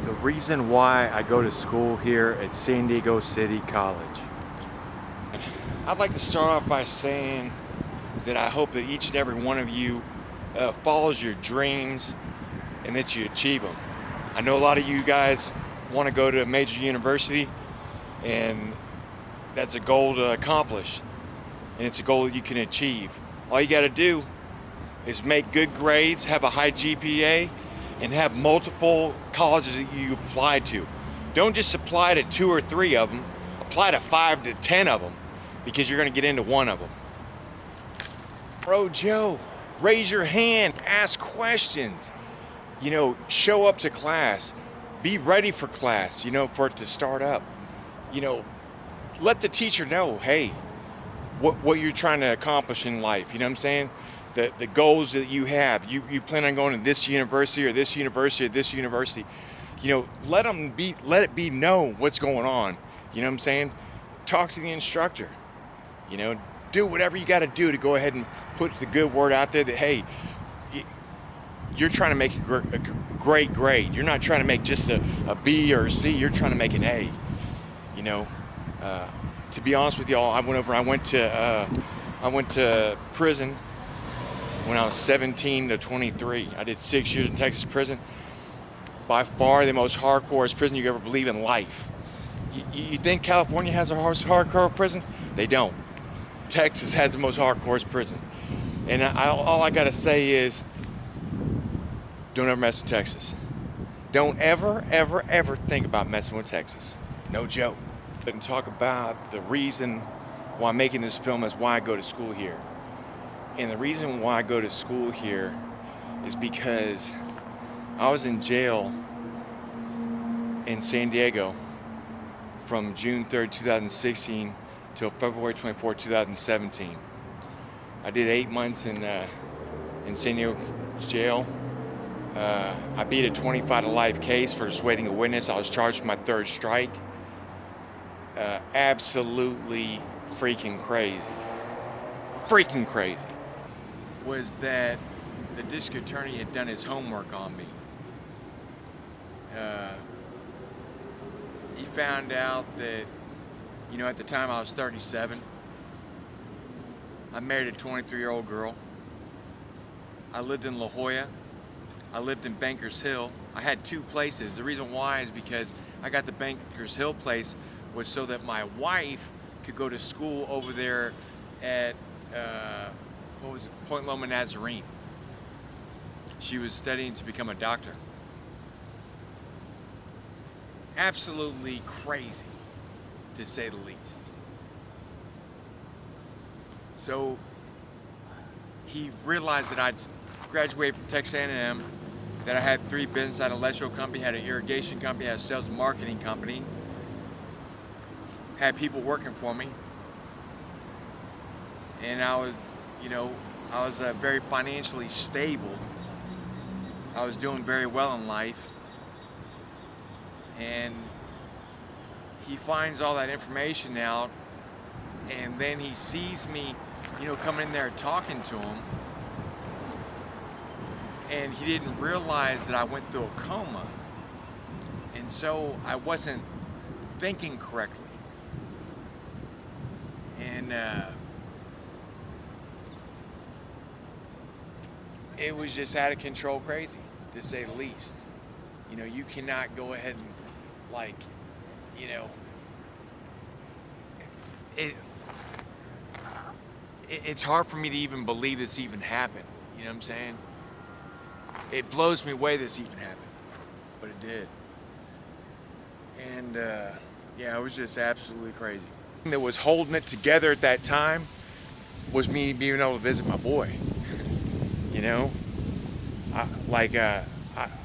The reason why I go to school here at San Diego City College. I'd like to start off by saying that I hope that each and every one of you follows your dreams and that you achieve them. I know a lot of you guys want to go to a major university, and that's a goal to accomplish, and it's a goal that you can achieve. All you got to do is make good grades, have a high GPA, and have multiple colleges that you apply to. Don't just apply to 2 or 3 of them, apply to 5 to 10 of them, because you're going to get into one of them. Bro Joe, raise your hand, ask questions, show up to class, be ready for class, for it to start up. Let the teacher know, hey, what you're trying to accomplish in life, you know what I'm saying? The goals that you have. You plan on going to this university or this university or this university. Let it be known what's going on. You know what I'm saying? Talk to the instructor. Do whatever you got to do to go ahead and put the good word out there that, hey, you're trying to make a great grade. You're not trying to make just a B or a C. You're trying to make an A. To be honest with y'all, I went to prison when I was 17 to 23. I did 6 years in Texas prison. By far the most hardcore prison you could ever believe in life. You think California has a hardcore prison? They don't. Texas has the most hardcore prison. And all I gotta say is, don't ever mess with Texas. Don't ever, ever, ever think about messing with Texas. No joke. And talk about the reason why I'm making this film is why I go to school here. And the reason why I go to school here is because I was in jail in San Diego from June 3rd, 2016 till February 24th, 2017. I did 8 months in San Diego jail. I beat a 25 to life case for dissuading a witness. I was charged with my 3rd strike. Absolutely freaking crazy. Freaking crazy. Was that the district attorney had done his homework on me. He found out that, at the time I was 37. I married a 23-year-old girl. I lived in La Jolla. I lived in Bankers Hill. I had 2 places. The reason why is because I got the Bankers Hill place was so that my wife could go to school over there at Point Loma Nazarene. She was studying to become a doctor. Absolutely crazy, to say the least. So he realized that I'd graduated from Texas A&M, that I had 3 businesses. I had an electrical company, had an irrigation company, had a sales and marketing company, had people working for me, and I was very financially stable. I was doing very well in life, and he finds all that information out, and then he sees me, coming in there talking to him, and he didn't realize that I went through a coma, and so I wasn't thinking correctly, and it was just out of control crazy, to say the least. You cannot go ahead and, it's hard for me to even believe this even happened. You know what I'm saying? It blows me away this even happened, but it did. And yeah, it was just absolutely crazy. That was holding it together at that time was me being able to visit my boy.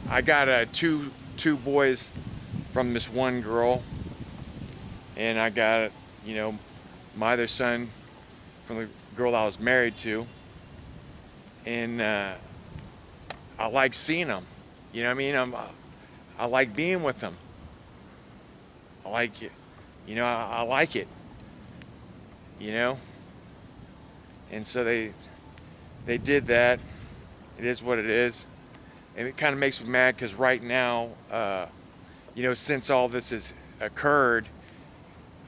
I got two boys from this one girl, and I got my other son from the girl I was married to, and I like seeing them. You know what I mean? I like being with them. I like it. I like it. And so they did that. It is what it is. And it kind of makes me mad because right now since all this has occurred,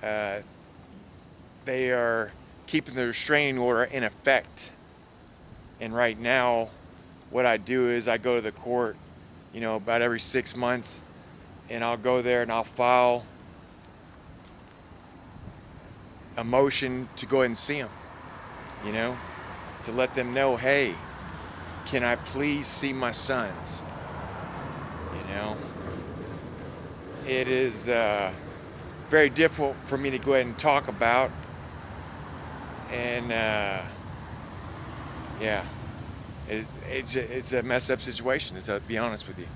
they are keeping the restraining order in effect. And right now, what I do is I go to the court, about every 6 months, and I'll go there and I'll file a motion to go ahead and see them, to let them know, hey, can I please see my sons? It is very difficult for me to go ahead and talk about, and yeah, it's a messed up situation, to be honest with you.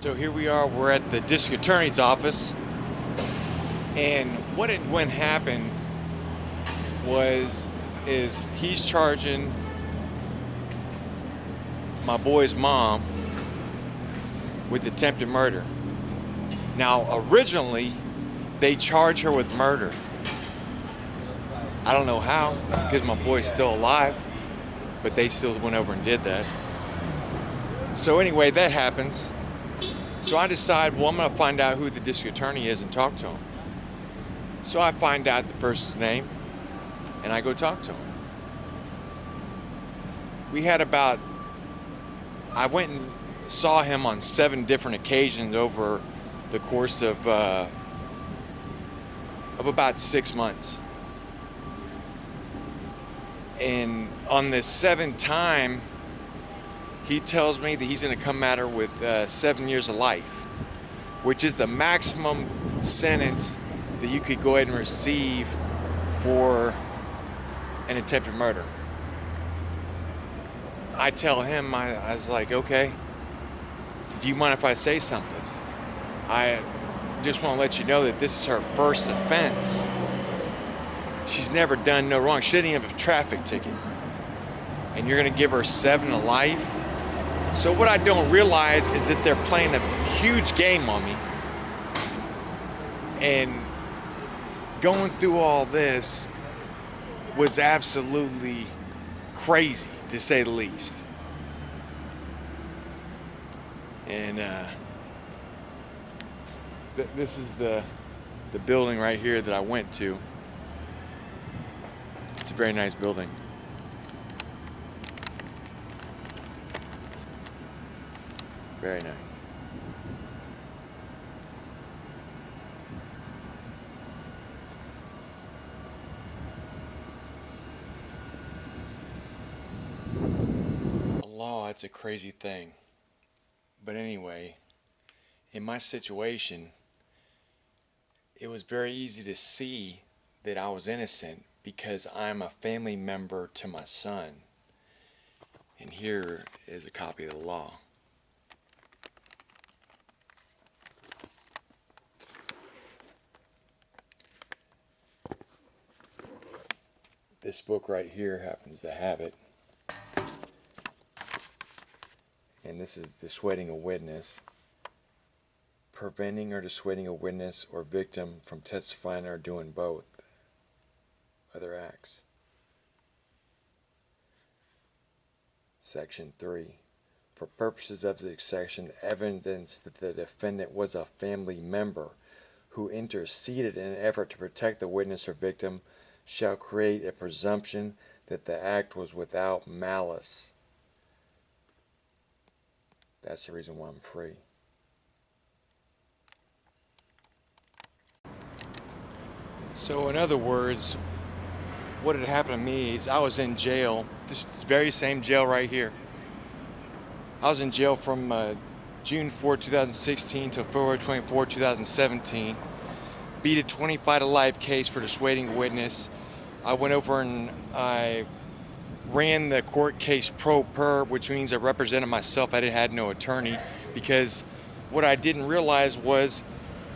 So here we are, we're at the district attorney's office, and what happened is he's charging my boy's mom with attempted murder. Now, originally, they charged her with murder. I don't know how, because my boy's still alive, but they still went over and did that. So anyway, that happens. So I decide, well, I'm going to find out who the district attorney is and talk to him. So I find out the person's name, and I go talk to him. I went and saw him on 7 different occasions over the course of about 6 months. And on this 7th time, he tells me that he's going to come at her with 7 years of life, which is the maximum sentence that you could go ahead and receive for an attempted murder. I tell him, I was like, okay, do you mind if I say something? I just want to let you know that this is her first offense. She's never done no wrong. She didn't even have a traffic ticket. And you're going to give her 7 to life? So what I don't realize is that they're playing a huge game on me. And going through all this was absolutely crazy, to say the least. And this is the building right here that I went to. It's a very nice building. Very nice. Law, it's a crazy thing. But anyway, in my situation, it was very easy to see that I was innocent because I'm a family member to my son. And here is a copy of the law. This book right here happens to have it. And this is dissuading a witness. Preventing or dissuading a witness or victim from testifying or doing both other acts. Section 3. For purposes of this section, evidence that the defendant was a family member who interceded in an effort to protect the witness or victim shall create a presumption that the act was without malice. That's the reason why I'm free. So in other words, what had happened to me is I was in jail, this very same jail right here. I was in jail from June 4, 2016 to February 24, 2017. Beat a 25 to life case for dissuading a witness. I went over and I ran the court case pro per, which means I represented myself. I had no attorney, because what I didn't realize was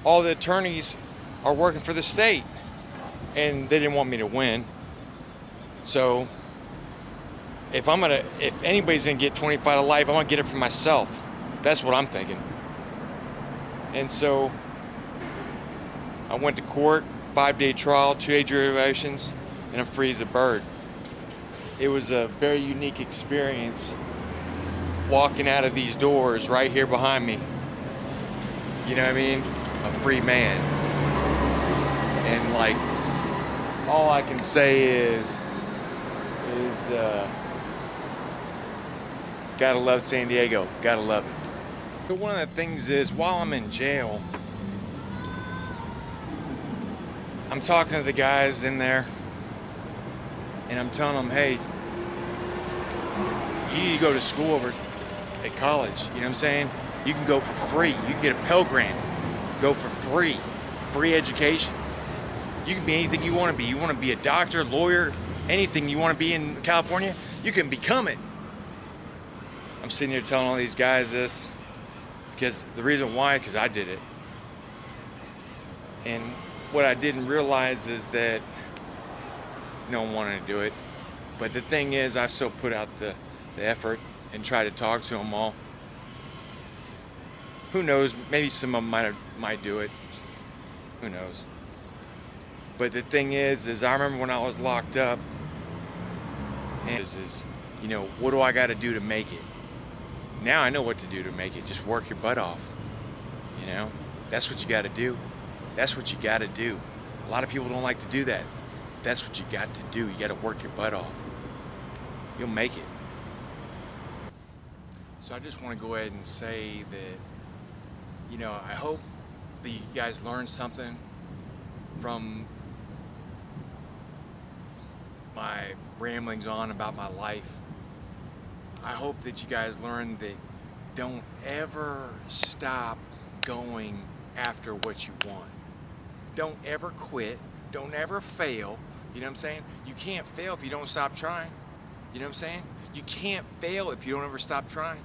all the attorneys are working for the state and they didn't want me to win. So if anybody's gonna get 25 to life, I'm gonna get it for myself. That's what I'm thinking. And so I went to court, 5-day trial, 2 jury evaluations, and I'm free as a bird. It was a very unique experience walking out of these doors right here behind me. You know what I mean? A free man. And like, all I can say is gotta love San Diego. Gotta love it. So one of the things is, while I'm in jail, I'm talking to the guys in there, and I'm telling them, hey, you need to go to school over at college. You know what I'm saying? You can go for free. You can get a Pell Grant. Go for free. Free education. You can be anything you want to be. You want to be a doctor, lawyer, anything you want to be in California, you can become it. I'm sitting here telling all these guys this because the reason why, because I did it. And what I didn't realize is that no one wanted to do it. But the thing is, I still put out the effort and try to talk to them all. Who knows? Maybe some of them might do it. Who knows? But the thing is I remember when I was locked up, and you know, what do I got to do to make it? Now I know what to do to make it. Just work your butt off. You know, that's what you got to do. That's what you got to do. A lot of people don't like to do that. But that's what you got to do. You got to work your butt off. You'll make it. So I just want to go ahead and say that, you know, I hope that you guys learned something from my ramblings on about my life. I hope that you guys learned that don't ever stop going after what you want. Don't ever quit. Don't ever fail. You know what I'm saying? You can't fail if you don't stop trying. You know what I'm saying? You can't fail if you don't ever stop trying.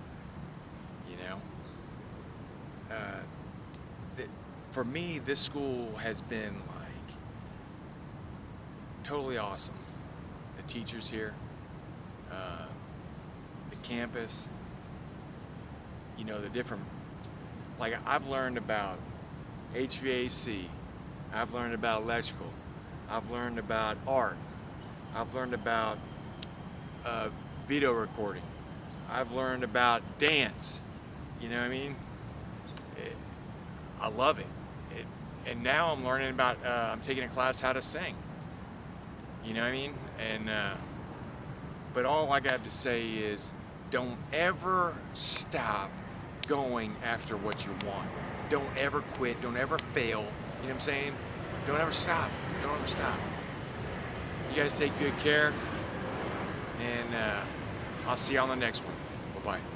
You know? For me, this school has been like totally awesome. The teachers here, the campus, you know, the different, like I've learned about HVAC, I've learned about electrical, I've learned about art, I've learned about video recording, I've learned about dance, you know what I mean? I love it. And now I'm learning about, I'm taking a class how to sing. You know what I mean? And, but all I got to say is, don't ever stop going after what you want. Don't ever quit. Don't ever fail. You know what I'm saying? Don't ever stop. Don't ever stop. You guys take good care. And I'll see you on the next one. Bye-bye.